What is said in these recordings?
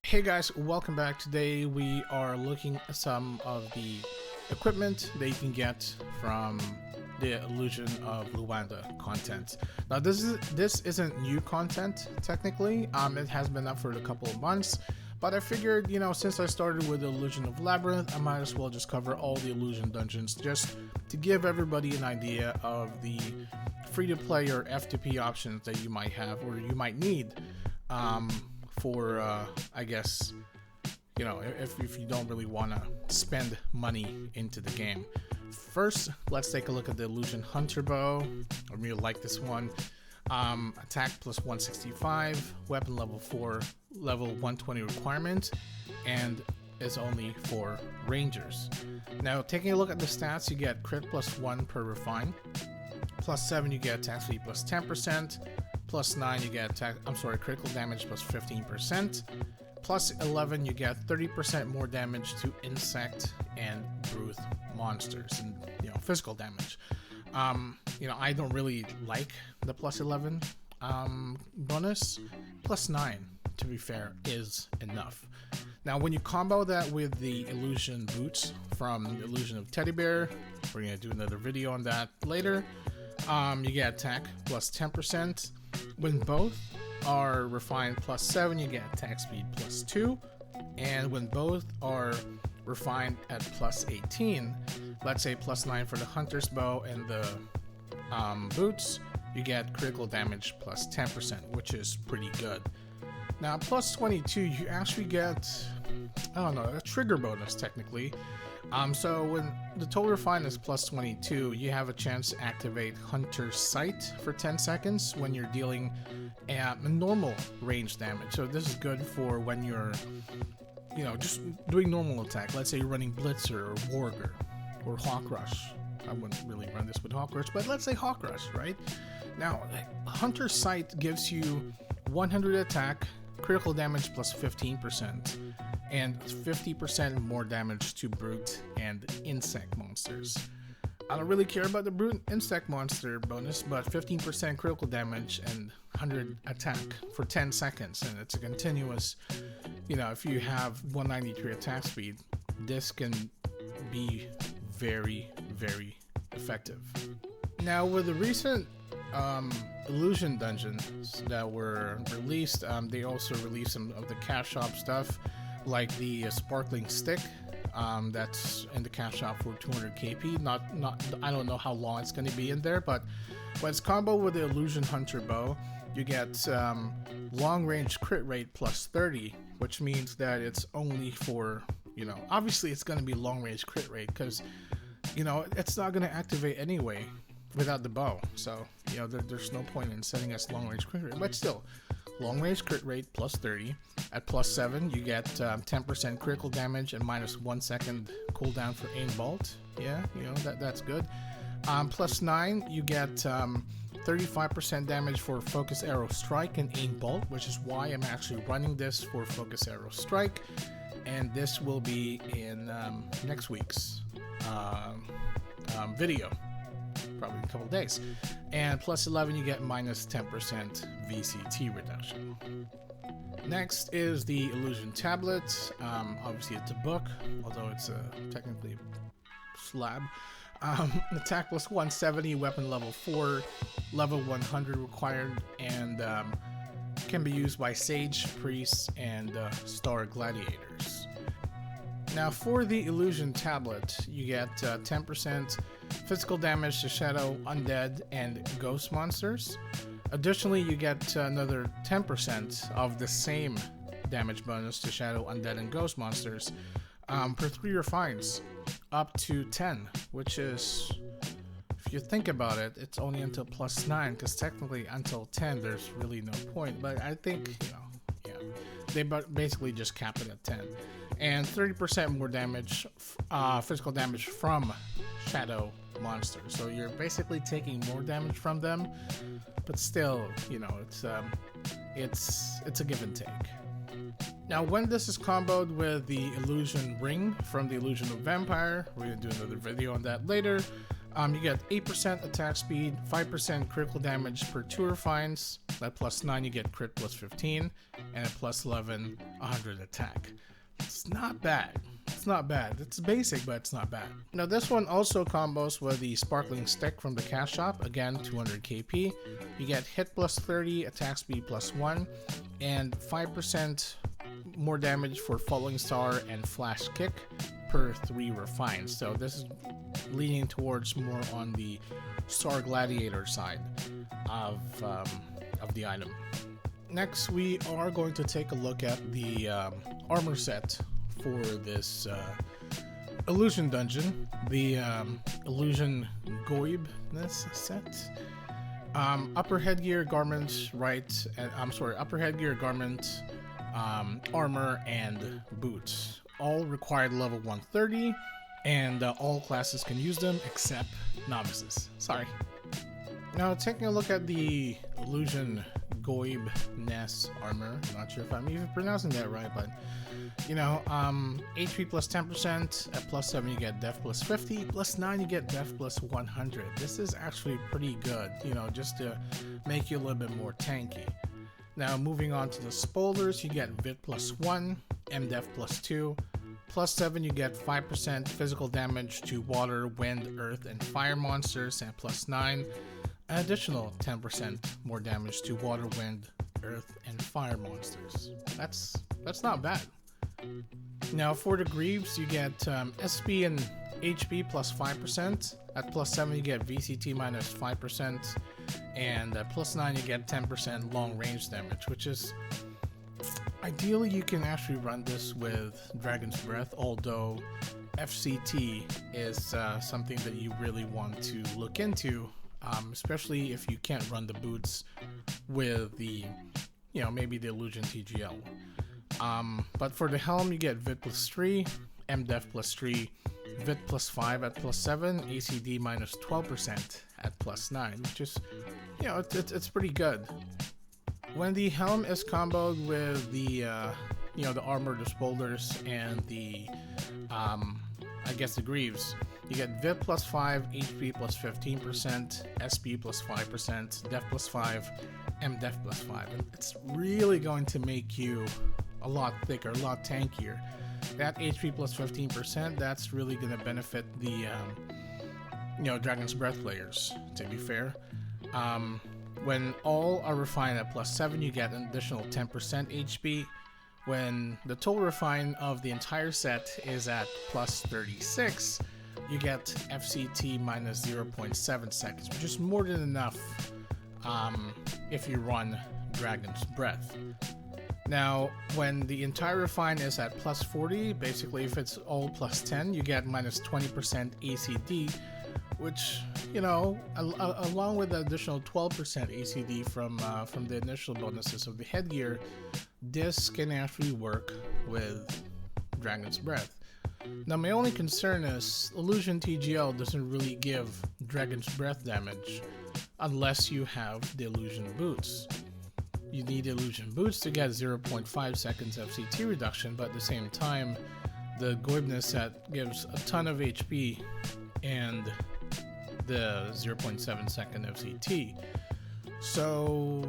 Hey guys, welcome back. Today we are looking at some of the equipment that you can get from the Illusion of Luanda content. Now this isn't new content technically. It has been up for a couple of months, but I figured, since I started with the Illusion of Labyrinth, I might as well just cover all the Illusion dungeons just to give everybody an idea of the free-to-play or F2P options that you might have or you might need. For I guess if you don't really want to spend money into the game. First, let's take a look at the Illusion Hunter Bow. I really like this one. Attack plus 165, weapon level 4, level 120 requirement, and is only for rangers. Now, taking a look at the stats, you get crit plus 1 per refine, plus 7 you get attack speed plus 10%, plus 9 you get critical damage plus 15%, plus 11 you get 30% more damage to insect and brute monsters, and physical damage. I don't really like the plus 11 bonus. Plus 9, to be fair, is enough. Now when you combo that with the illusion boots from the Illusion of Teddy Bear, we're going to do another video on that later, you get attack plus 10%. When both are refined plus 7, you get attack speed plus 2. And when both are refined at plus 18, let's say plus 9 for the Hunter's Bow and the boots, you get critical damage plus 10%, which is pretty good. Now, plus 22, you actually get, a trigger bonus technically. So when the total refine is plus 22, you have a chance to activate Hunter's Sight for 10 seconds when you're dealing normal range damage. So this is good for when you're, just doing normal attack. Let's say you're running Blitzer or Warger or Hawk Rush. I wouldn't really run this with Hawk Rush, but let's say Hawk Rush, right? Now, Hunter's Sight gives you 100 attack, critical damage plus 15%. And 50% more damage to brute and insect monsters. I don't really care about the brute insect monster bonus, but 15% critical damage and 100 attack for 10 seconds, and it's a continuous, if you have 193 attack speed, this can be very, very effective. Now with the recent Illusion dungeons that were released, they also released some of the cash shop stuff, like the sparkling stick that's in the cash shop for 200 KP. Not I don't know how long it's going to be in there, but when it's combo with the Illusion Hunter Bow, you get long range crit rate plus 30, which means that it's only for, obviously it's going to be long range crit rate because it's not going to activate anyway without the bow, so there's no point in setting us long range crit rate, but still, long range crit rate plus 30. At plus 7, you get 10% critical damage and minus 1 second cooldown for aim bolt. Yeah, that's good. Plus 9, you get 35% damage for focus arrow strike and aim bolt, which is why I'm actually running this for focus arrow strike, and this will be in next week's video, probably in a couple days. And plus 11, you get minus 10% VCT reduction. Next is the Illusion Tablet. Obviously it's a book, although it's technically a slab. Attack plus 170, weapon level 4, level 100 required, and can be used by Sage, Priests, and Star Gladiators. Now for the Illusion Tablet, you get 10% physical damage to Shadow, Undead, and Ghost monsters. Additionally, you get another 10% of the same damage bonus to Shadow, Undead, and Ghost monsters per 3 refines, up to 10, which is, if you think about it, it's only until plus 9, because technically until 10 there's really no point, but I think, they basically just cap it at 10. And 30% more damage, physical damage from Shadow monsters. So you're basically taking more damage from them, but still, it's a give and take. Now, when this is comboed with the Illusion Ring from the Illusion of Vampire, we're gonna do another video on that later. You get 8% attack speed, 5% critical damage per 2 refines. At plus 9 you get crit plus 15, and at plus 11, 100 attack. It's not bad. It's not bad. It's basic, but it's not bad. Now this one also combos with the sparkling stick from the cash shop. Again, 200 KP. You get hit plus 30, attack speed plus 1, and 5% more damage for falling star and flash kick per 3 refines. So this is leaning towards more on the Star Gladiator side of the item. Next, we are going to take a look at the armor set for this illusion dungeon, the illusion Goibness set. Upper headgear, garments, upper headgear, garment, armor, and boots. All required level 130, and all classes can use them except novices. Sorry. Now, taking a look at the illusion Goibness armor. I'm not sure if I'm even pronouncing that right, but you know, HP plus 10%, at plus 7 you get def plus 50, plus 9 you get def plus 100. This is actually pretty good, you know, just to make you a little bit more tanky. Now moving on to the spoilers, you get vit plus 1, mdef plus 2, plus 7 you get 5% physical damage to water, wind, earth, and fire monsters, and plus 9 an additional 10% more damage to water, wind, earth, and fire monsters. That's not bad. Now for the greaves, you get SP and HP plus 5%. At plus 7 you get VCT minus 5%, and at plus 9 you get 10% long range damage, which is ideally you can actually run this with Dragon's Breath, although FCT is something that you really want to look into, especially if you can't run the boots with the, you know, maybe the Illusion TGL. But for the helm, you get Vit plus 3, MDef plus 3, Vit plus 5 at plus 7, ACD minus 12% at plus 9, which is, you know, it's pretty good. When the helm is comboed with the, you know, the armor, the spoilers, and the, I guess the greaves, you get Vit plus 5, HP plus 15%, SP plus 5%, Def plus 5, MDef plus 5. And it's really going to make you a lot thicker, a lot tankier. That HP plus 15%, that's really going to benefit the, you know, Dragon's Breath players, to be fair. When all are refined at plus 7, you get an additional 10% HP. When the total refine of the entire set is at plus 36, you get FCT minus 0.7 seconds, which is more than enough if you run Dragon's Breath. Now, when the entire refine is at plus 40, basically if it's all plus 10, you get minus 20% ACD, which, you know, along with the additional 12% ACD from the initial bonuses of the headgear, this can actually work with Dragon's Breath. Now, my only concern is Illusion TGL doesn't really give Dragon's Breath damage unless you have the Illusion Boots. You need Illusion Boots to get 0.5 seconds FCT reduction, but at the same time, the Goibness set gives a ton of HP and the 0.7 second FCT. So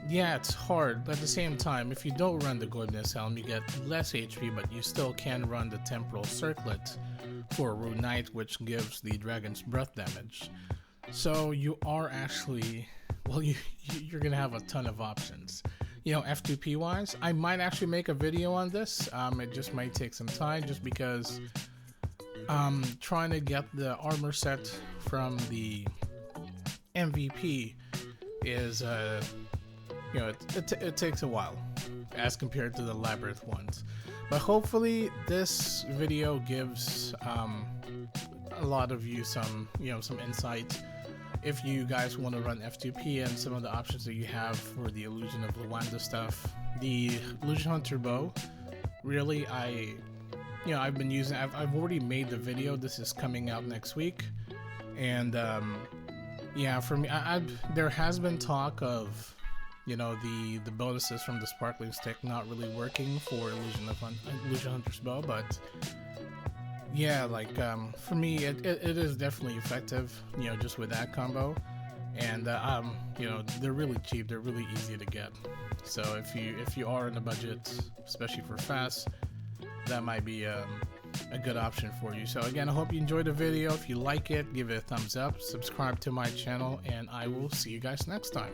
yeah, it's hard, but at the same time, if you don't run the Goibness helm, you get less HP, but you still can run the Temporal Circlet for Rune Knight, which gives the Dragon's Breath damage. So you are actually, well, you're gonna have a ton of options. You know, F2P wise, I might actually make a video on this. It just might take some time, just because trying to get the armor set from the MVP is, you know, it takes a while as compared to the Labyrinth ones. But hopefully this video gives a lot of you some, you know, some insight if you guys want to run F2P and some of the options that you have for the Illusion of Luanda stuff. The Illusion Hunter bow, really, I've been using, I've already made the video. This is coming out next week, and yeah, for me, there has been talk of, you know, the bonuses from the sparkling stick not really working for Illusion Hunter's bow, but Yeah, like for me, it is definitely effective. You know, just with that combo, and you know, they're really cheap. They're really easy to get. So if you are in the budget, especially for fast, that might be a good option for you. So again, I hope you enjoyed the video. If you like it, give it a thumbs up, subscribe to my channel, and I will see you guys next time.